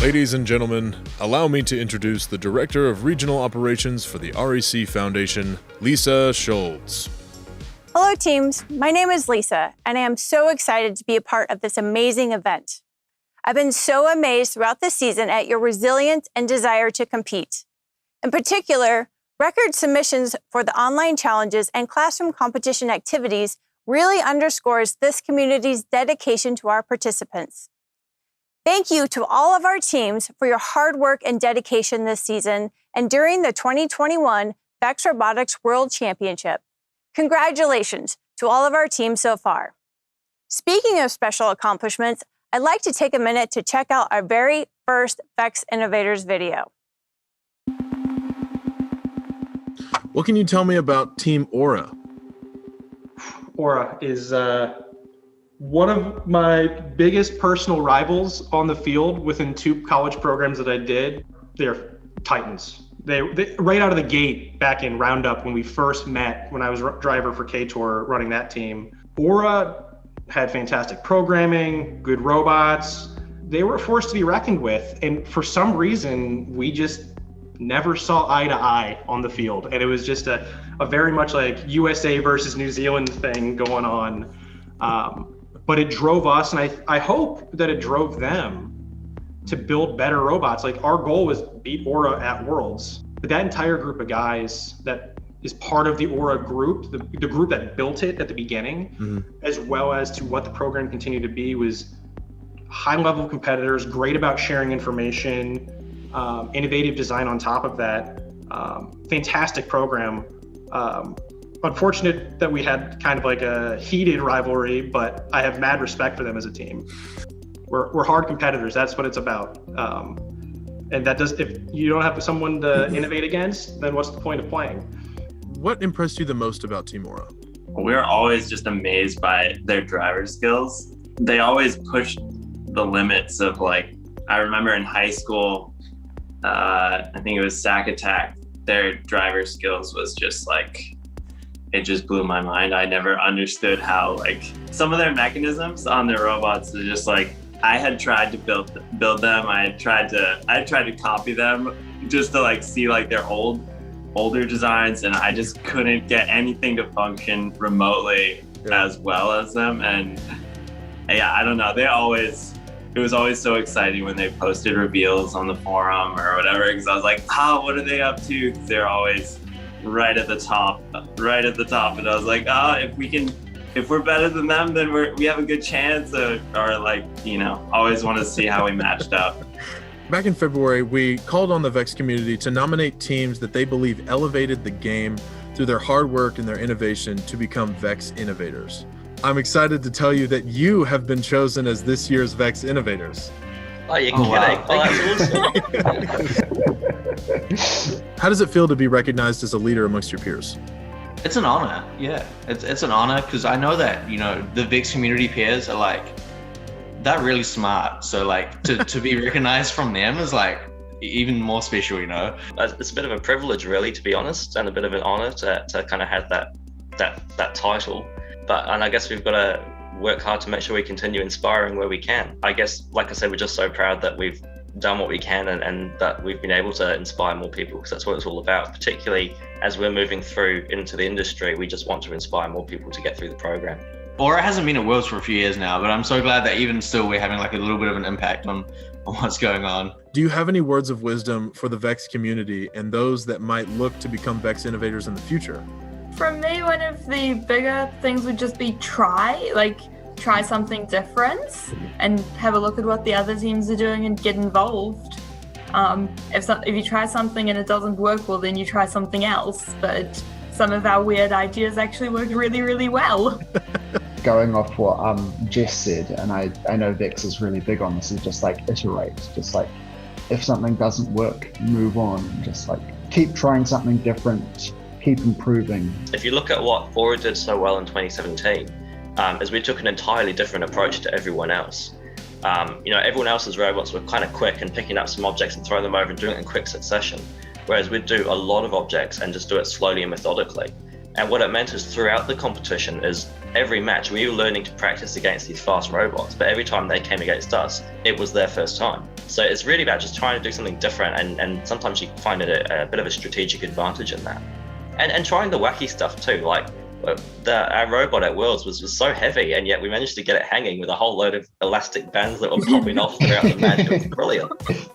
Ladies and gentlemen, allow me to introduce the Director of Regional Operations for the REC Foundation, Lisa Schultz. Hello teams, my name is Lisa, and I am so excited to be a part of this amazing event. I've been so amazed throughout the season at your resilience and desire to compete. In particular, record submissions for the online challenges and classroom competition activities really underscores this community's dedication to our participants. Thank you to all of our teams for your hard work and dedication this season and during the 2021 VEX Robotics World Championship. Congratulations to all of our teams so far. Speaking of special accomplishments, I'd like to take a minute to check out our very first VEX Innovators video. What can you tell me about Team Aura? Aura is one of my biggest personal rivals on the field within 2 college programs that I did. They're titans. They right out of the gate back in Roundup when we first met, when I was driver for K-Tour running that team. Aura had fantastic programming, good robots. They were a force to be reckoned with. And for some reason, we just never saw eye to eye on the field. And it was just a very much like USA versus New Zealand thing going on. But it drove us, and I hope that it drove them to build better robots. Like, our goal was beat Aura at Worlds. But that entire group of guys that is part of the Aura group, the group that built it at the beginning, as well as to what the program continued to be, was high-level competitors, great about sharing information, innovative design on top of that, fantastic program. Unfortunate that we had kind of like a heated rivalry, but I have mad respect for them as a team. We're hard competitors. That's what it's about. And that does, if you don't have someone to innovate against, then what's the point of playing? What impressed you the most about Team Aura? We're always just amazed by their driver skills. They always push the limits of, like, I remember in high school, I think it was Sack Attack, their driver skills was just like, it just blew my mind. I never understood how, like, some of their mechanisms on their robots are just like, I had tried to build them. I tried to copy them just to, like, see, like, their older designs, and I just couldn't get anything to function remotely as well as them. And yeah, I don't know. It was always so exciting when they posted reveals on the forum or whatever, because I was like, what are they up to? 'Cause they're always right at the top. And I was like, if we're better than them, then we have a good chance, or like, always want to see how we matched up. Back in February, we called on the VEX community to nominate teams that they believe elevated the game through their hard work and their innovation to become VEX Innovators. I'm excited to tell you that you have been chosen as this year's VEX Innovators. Oh, you're kidding. Wow. That's awesome. How does it feel to be recognized as a leader amongst your peers? It's an honor. Yeah, it's an honor, because I know that, the VEX community peers are like, they're really smart. So, like, to be recognized from them is like even more special, It's a bit of a privilege, really, to be honest, and a bit of an honor to kind of have that title. And I guess we've got to work hard to make sure we continue inspiring where we can. I guess, like I said, we're just so proud that we've done what we can and that we've been able to inspire more people, because that's what it's all about. Particularly as we're moving through into the industry, we just want to inspire more people to get through the program. Aura hasn't been at Worlds for a few years now, but I'm so glad that even still we're having like a little bit of an impact on what's going on. Do you have any words of wisdom for the VEX community and those that might look to become VEX Innovators in the future? For me, one of the bigger things would just be try something different and have a look at what the other teams are doing and get involved. If you try something and it doesn't work, well, then you try something else. But some of our weird ideas actually worked really, really well. Going off what Jess said, and I know VEX is really big on this, is just like iterate. Just like, if something doesn't work, move on. Just like keep trying something different, keep improving. If you look at what Aura did so well in 2017, is we took an entirely different approach to everyone else. Everyone else's robots were kind of quick and picking up some objects and throwing them over and doing it in quick succession, whereas we'd do a lot of objects and just do it slowly and methodically. And what it meant is throughout the competition is every match we were learning to practice against these fast robots, but every time they came against us, it was their first time. So it's really about just trying to do something different, and sometimes you can find it a bit of a strategic advantage in that. And trying the wacky stuff too, like our robot at Worlds was so heavy, and yet we managed to get it hanging with a whole load of elastic bands that were popping off throughout the match. It was brilliant.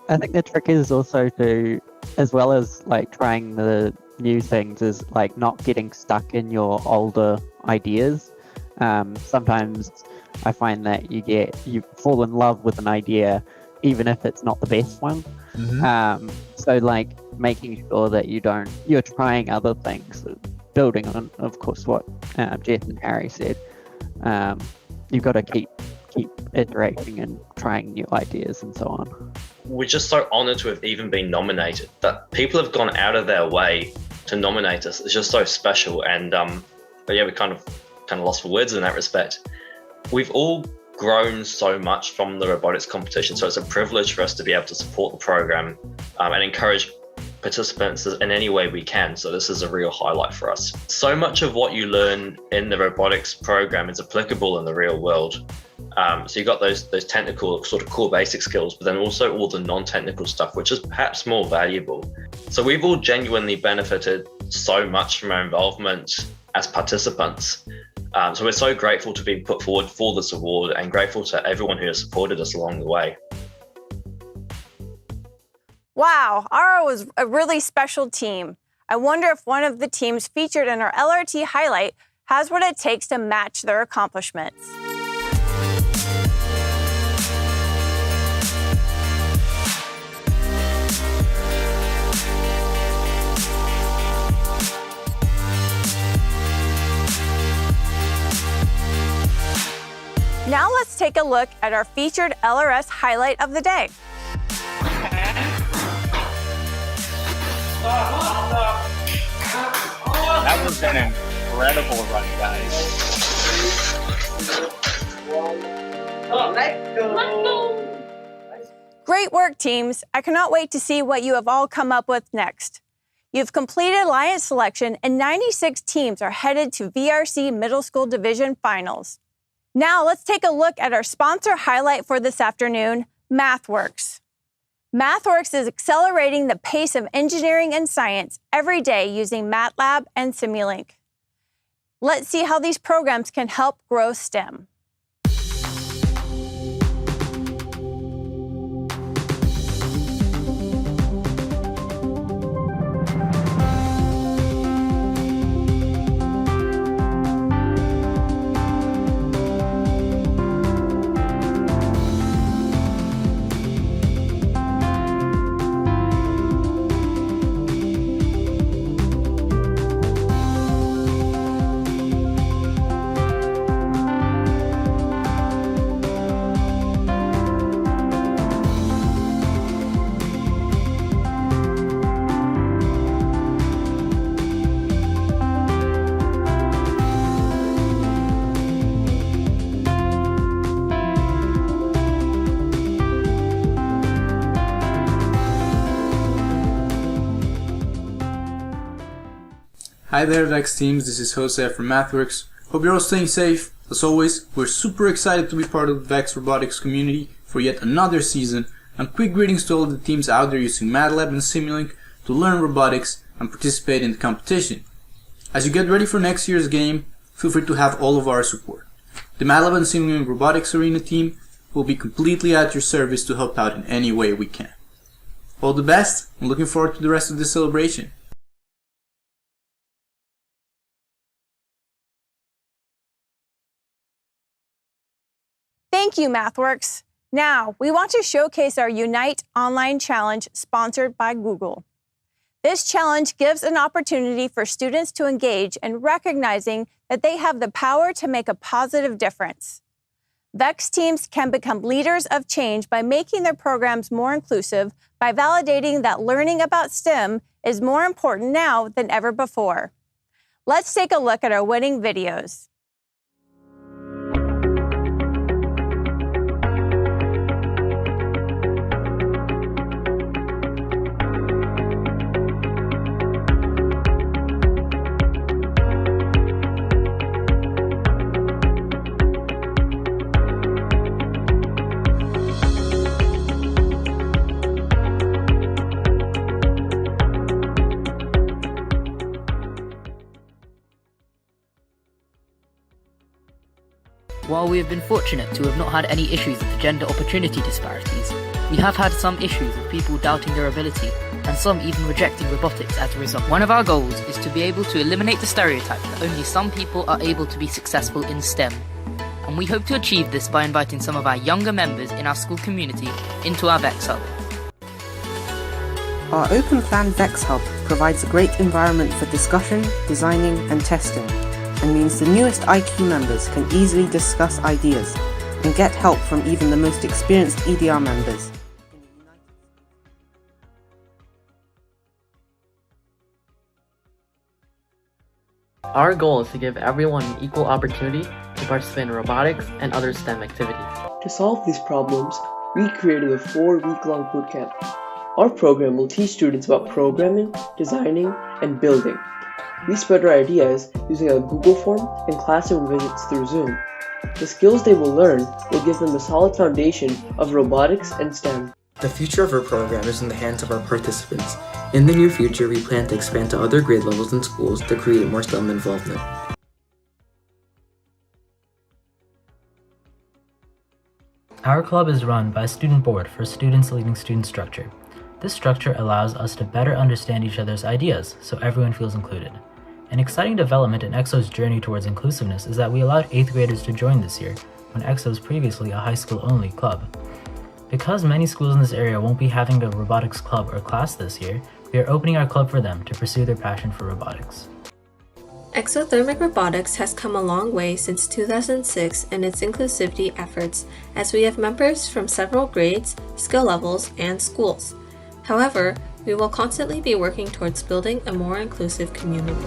I think the trick is also to, as well as like trying the new things, is like not getting stuck in your older ideas. Sometimes I find that you fall in love with an idea even if it's not the best one. So like making sure that you're trying other things, building on, of course, what Jeff and Harry said. You've got to keep iterating and trying new ideas and so on. We're just so honored to have even been nominated, that people have gone out of their way to nominate us. It's just so special. And but yeah, we kind of lost for words in that respect. We've all grown so much from the robotics competition, so it's a privilege for us to be able to support the program and encourage participants in any way we can. So this is a real highlight for us. So much of what you learn in the robotics program is applicable in the real world. So you've got those technical sort of core basic skills, but then also all the non-technical stuff, which is perhaps more valuable. So we've all genuinely benefited so much from our involvement as participants. So we're so grateful to be put forward for this award, and grateful to everyone who has supported us along the way. Wow, ARA was a really special team. I wonder if one of the teams featured in our LRT highlight has what it takes to match their accomplishments. Now let's take a look at our featured LRS highlight of the day. That was an incredible run, guys. Let's go. Great work, teams. I cannot wait to see what you have all come up with next. You've completed Alliance selection, and 96 teams are headed to VRC Middle School Division Finals. Now let's take a look at our sponsor highlight for this afternoon, MathWorks. MathWorks is accelerating the pace of engineering and science every day using MATLAB and Simulink. Let's see how these programs can help grow STEM. Hi there, VEX teams. This is Jose from MathWorks. Hope you're all staying safe. As always, we're super excited to be part of the VEX Robotics community for yet another season, and quick greetings to all of the teams out there using MATLAB and Simulink to learn robotics and participate in the competition. As you get ready for next year's game, feel free to have all of our support. The MATLAB and Simulink Robotics Arena team will be completely at your service to help out in any way we can. All the best, and looking forward to the rest of this celebration. Thank you, MathWorks. Now, we want to showcase our Unite online challenge sponsored by Google. This challenge gives an opportunity for students to engage in recognizing that they have the power to make a positive difference. VEX teams can become leaders of change by making their programs more inclusive, by validating that learning about STEM is more important now than ever before. Let's take a look at our winning videos. while we have been fortunate to have not had any issues with the gender opportunity disparities, we have had some issues with people doubting their ability, and some even rejecting robotics as a result. One of our goals is to be able to eliminate the stereotype that only some people are able to be successful in STEM. And we hope to achieve this by inviting some of our younger members in our school community into our VEX Hub. Our open plan VEX Hub provides a great environment for discussion, designing and testing, and means the newest IQ members can easily discuss ideas and get help from even the most experienced EDR members. Our goal is to give everyone an equal opportunity to participate in robotics and other STEM activities. To solve these problems, we created a 4-week-long bootcamp. Our program will teach students about programming, designing, and building. We spread our ideas using a Google form and classroom visits through Zoom. The skills they will learn will give them a solid foundation of robotics and STEM. The future of our program is in the hands of our participants. In the near future, we plan to expand to other grade levels and schools to create more STEM involvement. Our club is run by a student board for students leading student structure. This structure allows us to better understand each other's ideas, so everyone feels included. An exciting development in EXO's journey towards inclusiveness is that we allowed 8th graders to join this year, when EXO was previously a high school-only club. Because many schools in this area won't be having a robotics club or class this year, we are opening our club for them to pursue their passion for robotics. Exothermic robotics has come a long way since 2006 in its inclusivity efforts, as we have members from several grades, skill levels, and schools. However, we will constantly be working towards building a more inclusive community.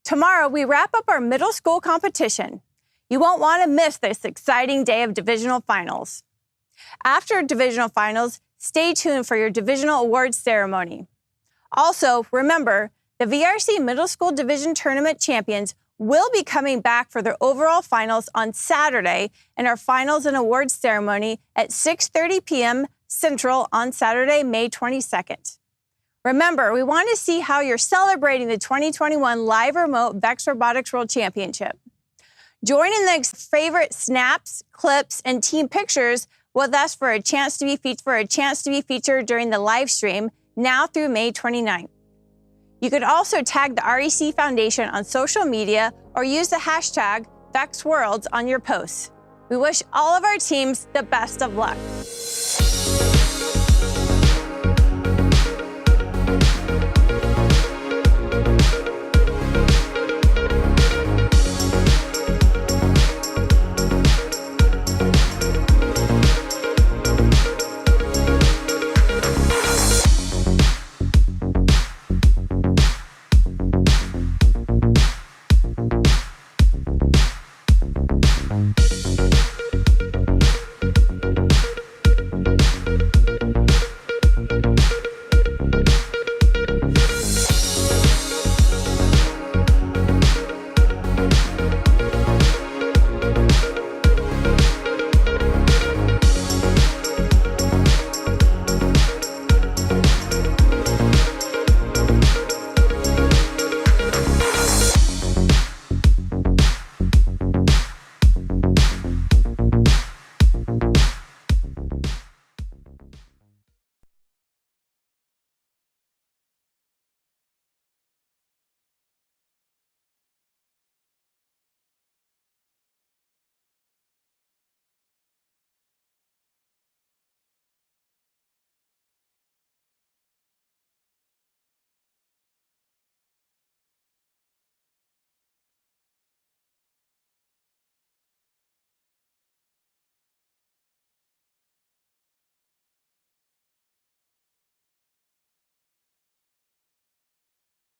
Tomorrow, we wrap up our middle school competition. You won't want to miss this exciting day of divisional finals. After divisional finals, stay tuned for your divisional awards ceremony. Also, remember, the VRC Middle School Division Tournament champions will be coming back for their overall finals on Saturday in our finals and awards ceremony at 6:30 p.m. Central on Saturday, May 22nd. Remember, we want to see how you're celebrating the 2021 live remote VEX Robotics World Championship. Join in the favorite snaps, clips, and team pictures with us for a chance to be featured during the live stream now through May 29th. You could also tag the REC Foundation on social media or use the hashtag VEXWorlds on your posts. We wish all of our teams the best of luck.